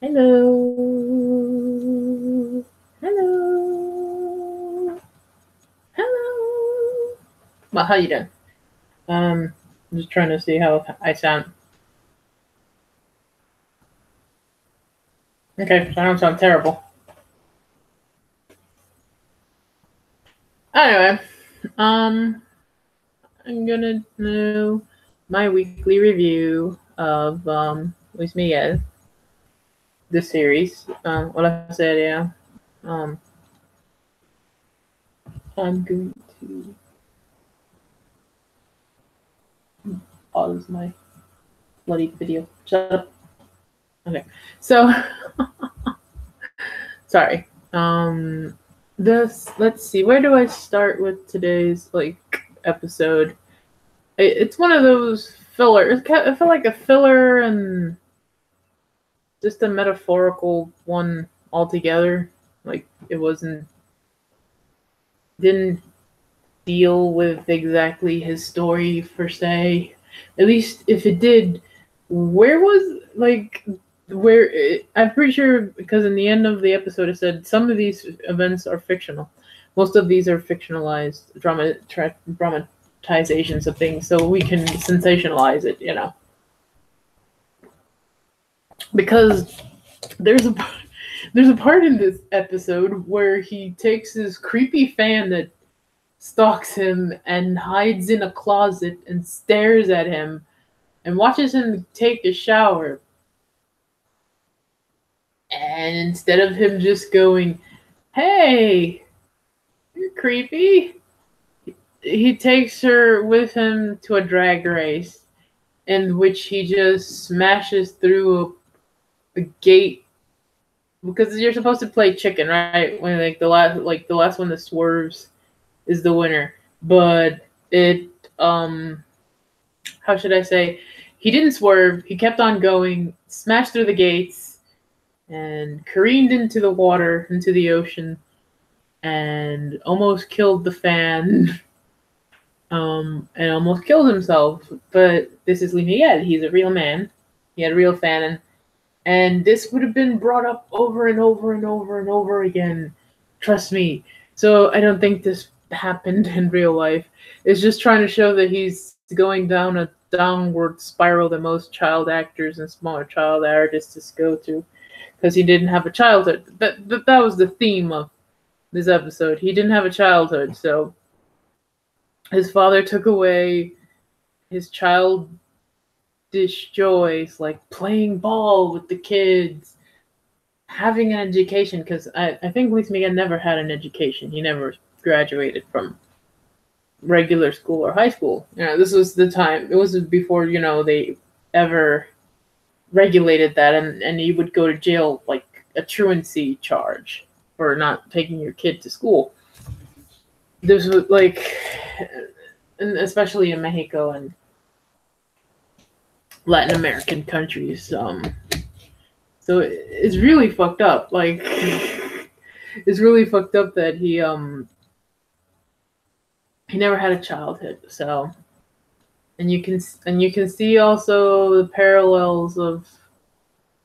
Hello. Hello. Hello. Well, how you doing? I'm just trying to see how I sound. Okay, so I don't sound terrible. Anyway, um, I'm gonna do my weekly review of Luis Miguel, the series. La Serie. Um, I'm going to pause my bloody video. Shut up. Okay, so sorry. This let's see. Where do I start with today's episode? It's one of those fillers. I feel like a filler and just a metaphorical one altogether. Like it didn't deal with exactly his story per se. At least if it did, where was I'm pretty sure because in the end of the episode it said some of these events are fictional. Most of these are fictionalized dramatizations of things, so we can sensationalize it, because there's a there's a part in this episode where he takes this creepy fan that stalks him and hides in a closet and stares at him and watches him take a shower. And instead of him just going, "Hey, you're creepy," he takes her with him to a drag race in which he just smashes through a gate, because you're supposed to play chicken, right? When the last one that swerves is the winner. But it how should I say? He didn't swerve. He kept on going, smashed through the gates, and careened into the water, into the ocean, and almost killed the fan. And almost killed himself. But this is Lee Miguel. He's a real man. He had a real fan, and this would have been brought up over and over and over and over again. Trust me. So I don't think this happened in real life. It's just trying to show that he's going down a downward spiral that most child actors and smaller child artists go to, because he didn't have a childhood. That was the theme of this episode. He didn't have a childhood, so his father took away his childish joys, like playing ball with the kids, having an education, because I think Luis Miguel never had an education. He never graduated from regular school or high school. This was the time. It was before, they ever regulated that, and you would go to jail, like a truancy charge for not taking your kid to school. This was and especially in Mexico and Latin American countries. So it's really fucked up. It's really fucked up that he never had a childhood. So, and you can see also the parallels of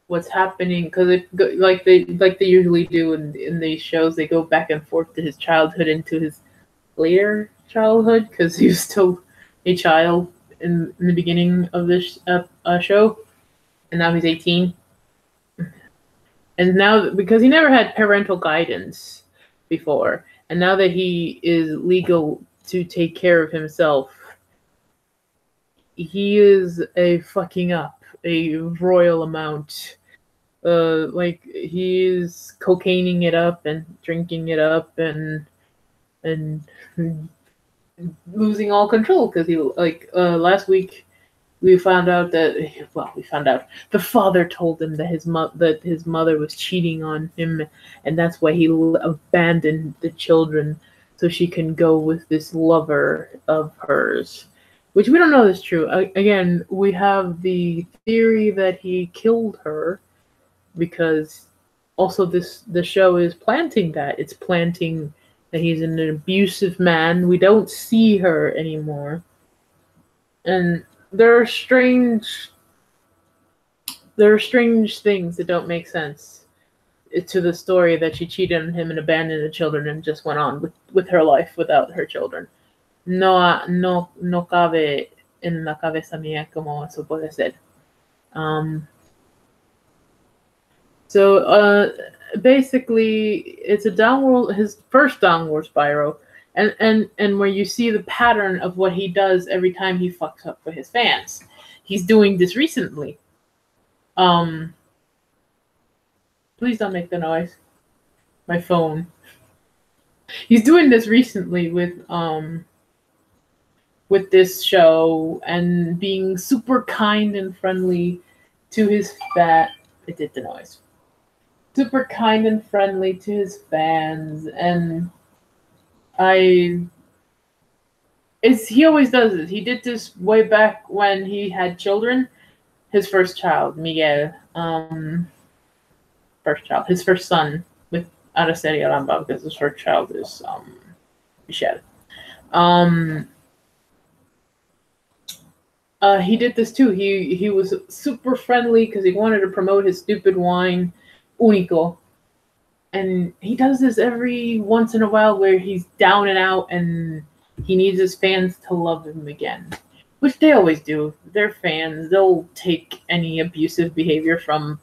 what's happening, because like they usually do in these shows, they go back and forth to his childhood into his later childhood, because he was still a child in the beginning of this show, and now he's 18. And now, because he never had parental guidance before, and now that he is legal to take care of himself, he is a fucking up a royal amount. He is cocaining it up and drinking it up and losing all control, because he last week we found out the father told him that his mother was cheating on him, and that's why he abandoned the children so she can go with this lover of hers, which we don't know is true. Again, we have the theory that he killed her, because also the show is planting that. It's planting that he's an abusive man. We don't see her anymore. And there are strange There are strange things that don't make sense to the story that she cheated on him and abandoned the children and just went on with her life without her children. No cabe en la cabeza mía como eso puede ser. So basically, it's a downward, his first downward spiral, and where you see the pattern of what he does every time he fucks up for his fans. He's doing this recently. Please don't make the noise. My phone. He's doing this recently with this show and being super kind and friendly to his it did the noise. Super kind and friendly to his fans, and he always does this. He did this way back when he had children. His first child, Miguel, his first son with La Serie Ramba, because his first child is Michelle. He did this too. He was super friendly because he wanted to promote his stupid wine, Único. And he does this every once in a while where he's down and out and he needs his fans to love him again. Which they always do. They're fans. They'll take any abusive behavior from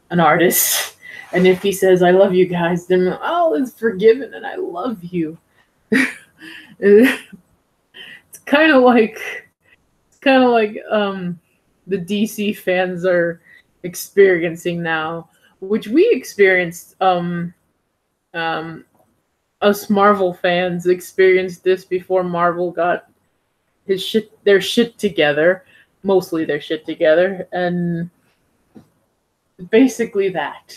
an artist. And if he says, I love you guys, then, oh, it's forgiven and I love you. It's kind of like the DC fans are experiencing now, which we experienced. Us Marvel fans experienced this before Marvel got their shit together, mostly their shit together, and basically that.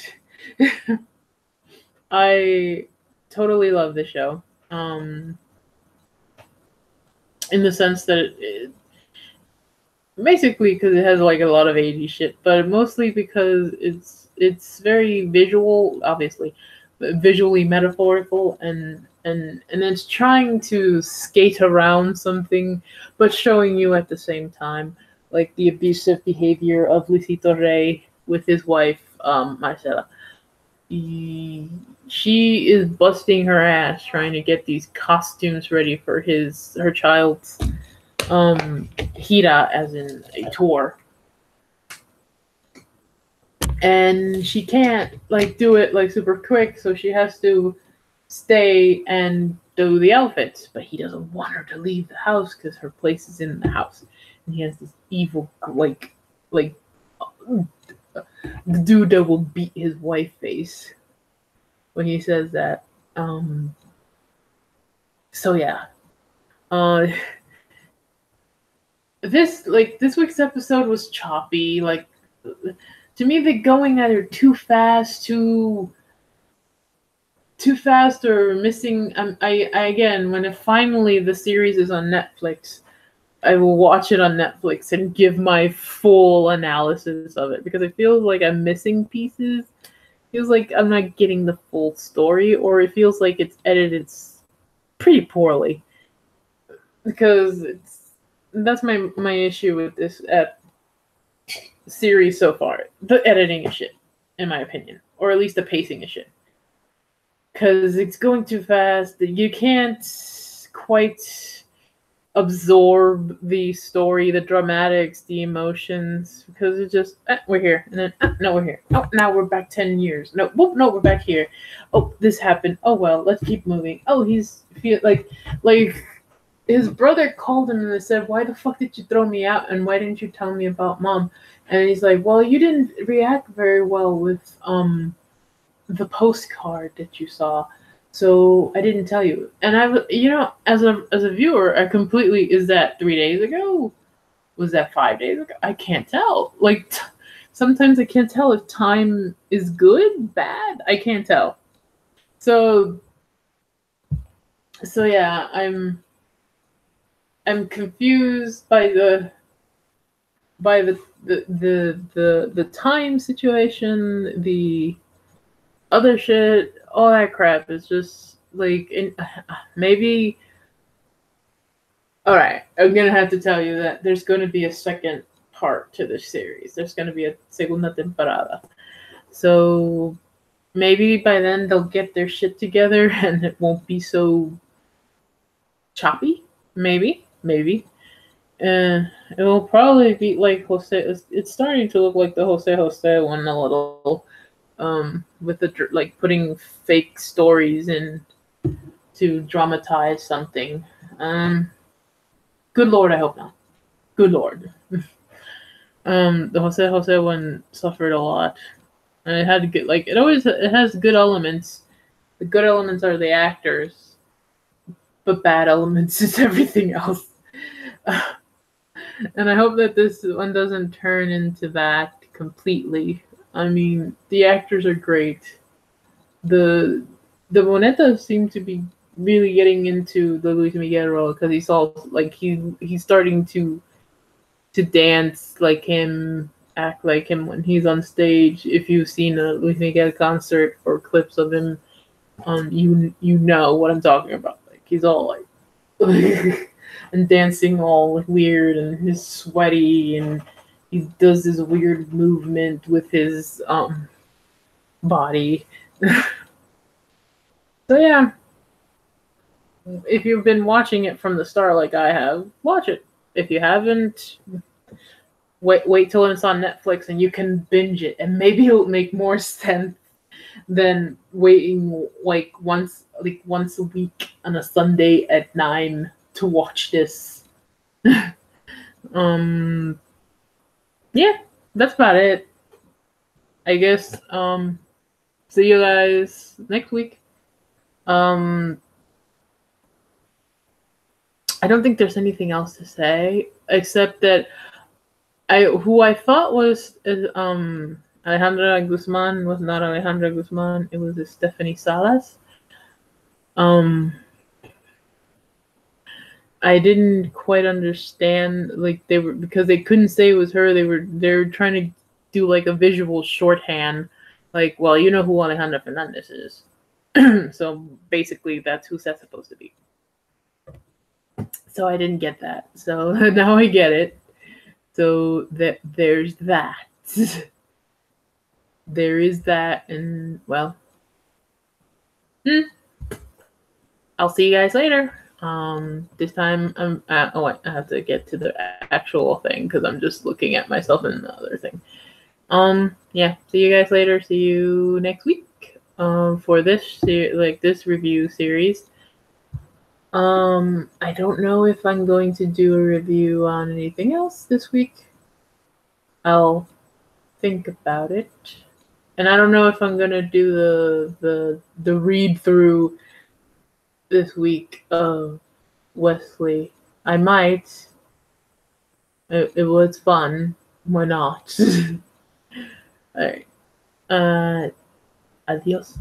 I totally love the show. In the sense that basically because it has like a lot of 80s shit, but mostly because it's very visual, obviously, but visually metaphorical, and it's trying to skate around something, but showing you at the same time like the abusive behavior of Luisito Rey with his wife, Marcela. She is busting her ass trying to get these costumes ready for her child's gira, as in a tour, and she can't like do it like super quick, so she has to stay and do the outfits. But he doesn't want her to leave the house because her place is in the house, and he has this evil like dude that will beat his wife face when he says that. So yeah. This week's episode was choppy. Like, to me, they're going either too fast, or missing. Again, when finally the series is on Netflix, I will watch it on Netflix and give my full analysis of it, because it feels like I'm missing pieces. It feels like I'm not getting the full story, or it feels like it's edited pretty poorly. Because that's my issue with this series so far. The editing is shit, in my opinion, or at least the pacing is shit. Because it's going too fast. You can't quite absorb the story, the dramatics, the emotions, because it's just we're here, and then no, we're here. Oh, now we're back 10 years. No, whoop, no, we're back here. Oh, this happened. Oh well, let's keep moving. Oh, like his brother called him and said, "Why the fuck did you throw me out? And why didn't you tell me about Mom?" And he's like, "Well, you didn't react very well with the postcard that you saw, so I didn't tell you." And as a viewer, I completely, is that 3 days ago? Was that 5 days ago? I can't tell. Like, sometimes I can't tell if time is good, bad. I can't tell. So yeah, I'm confused by the time situation, the other shit, all that crap is just like, maybe. All right, I'm gonna have to tell you that there's gonna be a second part to this series. There's going to be a segunda temporada. So maybe by then they'll get their shit together and it won't be so choppy. Maybe. And it will probably be like Jose. It's starting to look like the Jose one a little, with the like putting fake stories in to dramatize something. Good Lord, I hope not. Good Lord. The Jose one suffered a lot, and it had to get like it has good elements. The good elements are the actors, but bad elements is everything else. And I hope that this one doesn't turn into that completely. I mean, the actors are great. The Monetas seem to be really getting into the Luis Miguel role because he's all like he's starting to dance like him, act like him when he's on stage. If you've seen a Luis Miguel concert or clips of him, you know what I'm talking about. Like he's all like and dancing all like weird and he's sweaty and he does this weird movement with his body. So yeah, if you've been watching it from the start like I have, watch it. If you haven't, wait till it's on Netflix and you can binge it, and maybe it'll make more sense than waiting like once a week on a Sunday at 9 to watch this. Yeah, that's about it. I guess see you guys next week. I don't think there's anything else to say except that who I thought was Alejandra Guzman was not Alejandra Guzman. It was Stephanie Salas. I didn't quite understand, like they were because they couldn't say it was her. They were trying to do like a visual shorthand, like, well, you know who Alejandra Fernandez is. So basically, that's who that's supposed to be. So I didn't get that. So now I get it. So there's that. There is that, and well, I'll see you guys later. This time I have to get to the actual thing because I'm just looking at myself in the other thing. Yeah, see you guys later. See you next week. For this this review series. I don't know if I'm going to do a review on anything else this week. I'll think about it. And I don't know if I'm gonna do the read through this week of Wesley. I might. It was fun. Why not? All right. Adios.